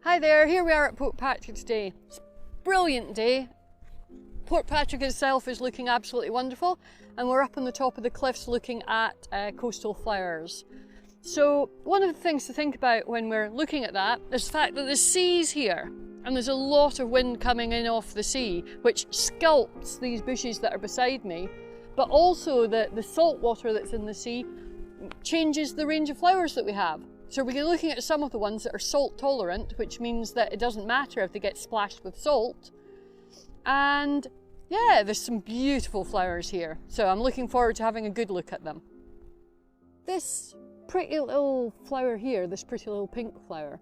Hi there, here we are at Portpatrick today. It's a brilliant day. Portpatrick itself is looking absolutely wonderful, and we're up on the top of the cliffs looking at coastal flowers. So one of the things to think about when we're looking at that is the fact that the sea's here, and there's a lot of wind coming in off the sea, which sculpts these bushes that are beside me, but also the salt water that's in the sea changes the range of flowers that we have. So we're looking at some of the ones that are salt tolerant, which means that it doesn't matter if they get splashed with salt. And yeah, there's some beautiful flowers here. So I'm looking forward to having a good look at them. This pretty little flower here, this pretty little pink flower,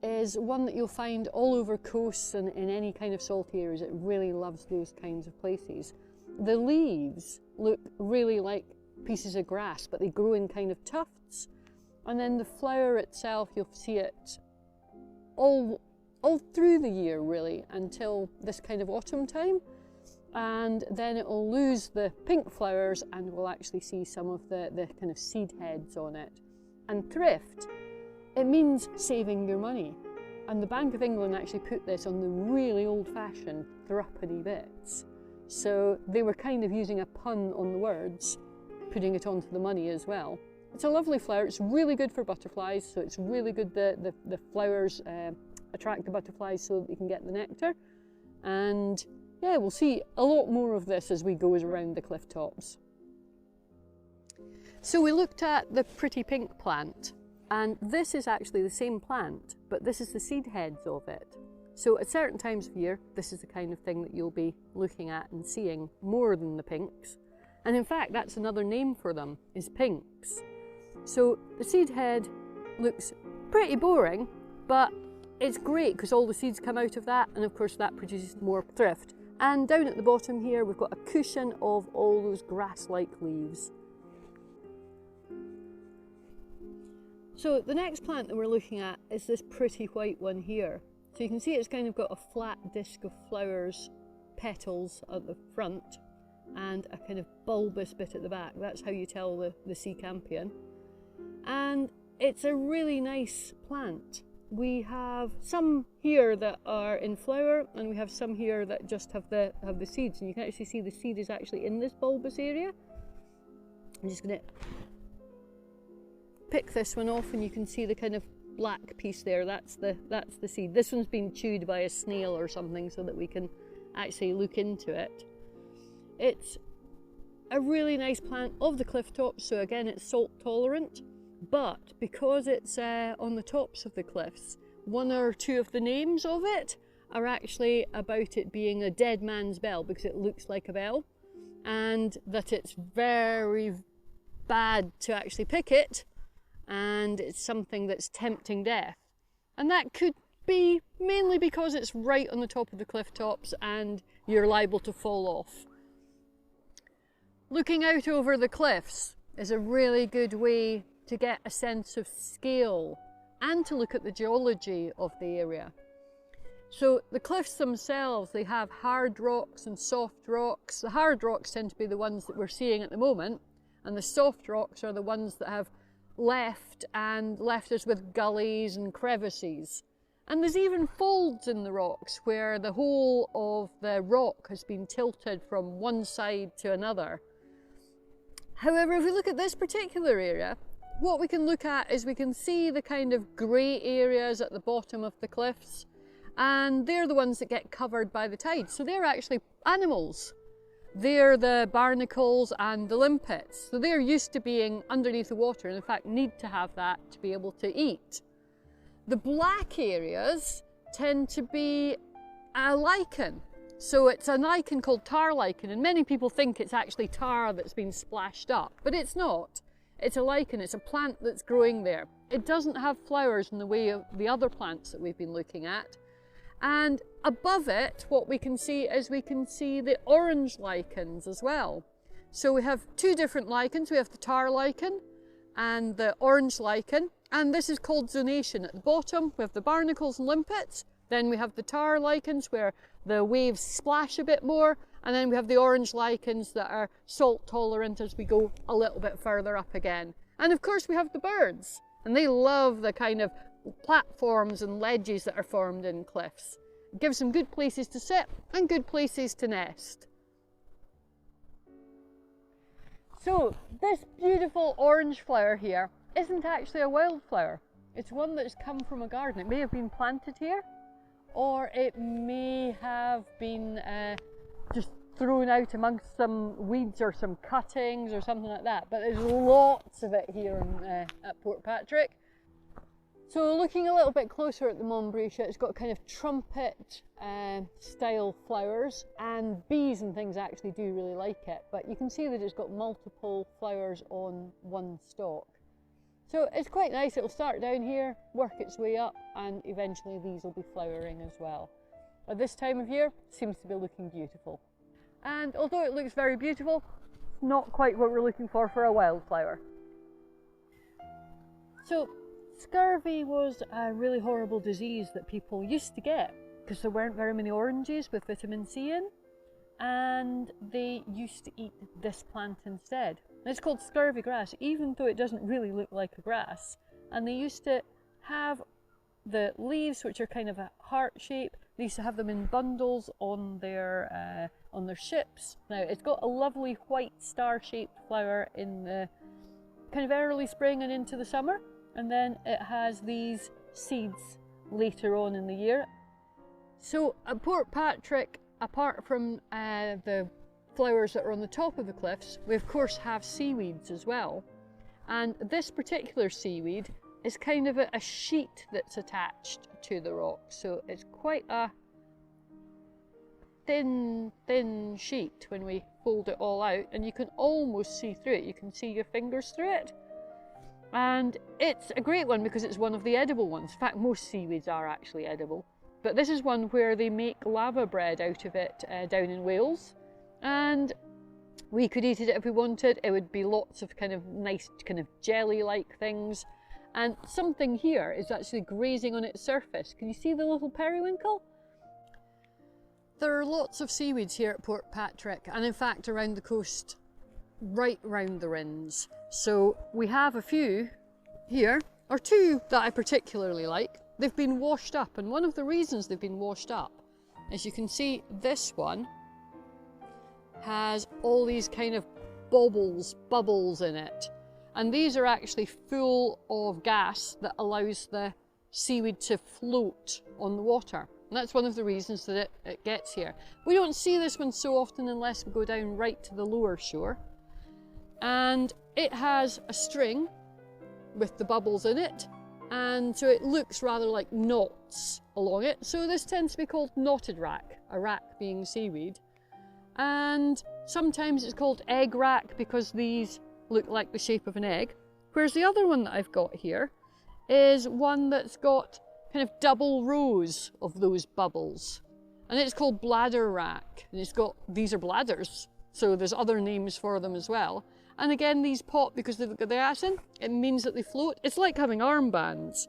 is one that you'll find all over coasts and in any kind of salty areas. It really loves those kinds of places. The leaves look really like pieces of grass, but they grow in kind of tufts. And then the flower itself, you'll see it all through the year really, until this kind of autumn time. And then it will lose the pink flowers and we'll actually see some of the kind of seed heads on it. And thrift, it means saving your money. And the Bank of England actually put this on the really old-fashioned threepenny bits. So they were kind of using a pun on the words, putting it onto the money as well. It's a lovely flower, it's really good for butterflies, so it's really good the flowers attract the butterflies so that they can get the nectar. And yeah, we'll see a lot more of this as we go around the cliff tops. So we looked at the pretty pink plant, and this is actually the same plant, but this is the seed heads of it. So at certain times of year, this is the kind of thing that you'll be looking at and seeing more than the pinks. And in fact, that's another name for them, is pinks. So the seed head looks pretty boring, but it's great because all the seeds come out of that, and of course that produces more thrift. And down at the bottom here, we've got a cushion of all those grass-like leaves. So the next plant that we're looking at is this pretty white one here. So you can see it's kind of got a flat disc of flowers, petals at the front, and a kind of bulbous bit at the back. That's how you tell the sea campion. And it's a really nice plant. We have some here that are in flower, and we have some here that just have the seeds. And you can actually see the seed is actually in this bulbous area. I'm just going to pick this one off, and you can see the kind of black piece there. That's the seed. This one's been chewed by a snail or something so that we can actually look into it. It's a really nice plant of the cliff tops, so again it's salt tolerant, but because it's on the tops of the cliffs, one or two of the names of it are actually about it being a dead man's bell because it looks like a bell, and that it's very bad to actually pick it, and it's something that's tempting death. And that could be mainly because it's right on the top of the cliff tops and you're liable to fall off. Looking out over the cliffs is a really good way to get a sense of scale and to look at the geology of the area. So the cliffs themselves, they have hard rocks and soft rocks. The hard rocks tend to be the ones that we're seeing at the moment, and the soft rocks are the ones that have left us with gullies and crevices. And there's even folds in the rocks where the whole of the rock has been tilted from one side to another. However, if we look at this particular area, what we can look at is we can see the kind of grey areas at the bottom of the cliffs, and they're the ones that get covered by the tide. So they're actually animals. They're the barnacles and the limpets. So they're used to being underneath the water and in fact need to have that to be able to eat. The black areas tend to be a lichen. So it's a lichen called tar lichen, and many people think it's actually tar that's been splashed up, but it's not. It's a lichen, it's a plant that's growing there. It doesn't have flowers in the way of the other plants that we've been looking at. And above it, what we can see is we can see the orange lichens as well. So we have two different lichens. We have the tar lichen and the orange lichen, and this is called zonation. At the bottom, we have the barnacles and limpets. Then we have the tar lichens where the waves splash a bit more, and then we have the orange lichens that are salt tolerant as we go a little bit further up again. And of course we have the birds, and they love the kind of platforms and ledges that are formed in cliffs. It gives them good places to sit and good places to nest. So this beautiful orange flower here isn't actually a wildflower. It's one that's come from a garden. It may have been planted here, or it may have been just thrown out amongst some weeds or some cuttings or something like that. But there's lots of it here at Portpatrick. So looking a little bit closer at the Montbretia, it's got kind of trumpet style flowers, and bees and things actually do really like it. But you can see that it's got multiple flowers on one stalk. So it's quite nice. It'll start down here, work its way up, and eventually these will be flowering as well. At this time of year, it seems to be looking beautiful. And although it looks very beautiful, it's not quite what we're looking for a wildflower. So scurvy was a really horrible disease that people used to get because there weren't very many oranges with vitamin C in, and they used to eat this plant instead. And it's called scurvy grass, even though it doesn't really look like a grass. And they used to have the leaves, which are kind of a heart shape. They used to have them in bundles on their ships. Now it's got a lovely white star-shaped flower in the kind of early spring and into the summer. And then it has these seeds later on in the year. So at Portpatrick, apart from the flowers that are on the top of the cliffs, we of course have seaweeds as well. And this particular seaweed is kind of a sheet that's attached to the rock. So it's quite a thin sheet when we fold it all out, and you can almost see through it. You can see your fingers through it. And it's a great one because it's one of the edible ones. In fact, most seaweeds are actually edible. But this is one where they make lava bread out of it down in Wales. And we could eat it if we wanted. It would be lots of kind of nice kind of jelly-like things. And something here is actually grazing on its surface. Can you see the little periwinkle? There are lots of seaweeds here at Portpatrick, and in fact around the coast, right round the Rhins. So we have a few here, or two that I particularly like. They've been washed up, and one of the reasons they've been washed up, as you can see, this one has all these kind of bubbles in it. And these are actually full of gas that allows the seaweed to float on the water. And that's one of the reasons that it gets here. We don't see this one so often unless we go down right to the lower shore. And it has a string with the bubbles in it, and so it looks rather like knots along it. So this tends to be called knotted wrack, a wrack being seaweed. And sometimes it's called egg wrack because these look like the shape of an egg. Whereas the other one that I've got here is one that's got kind of double rows of those bubbles. And it's called bladder wrack. And it's got, these are bladders, so there's other names for them as well. And again, these pop because they've got the gas in. It means that they float. It's like having armbands.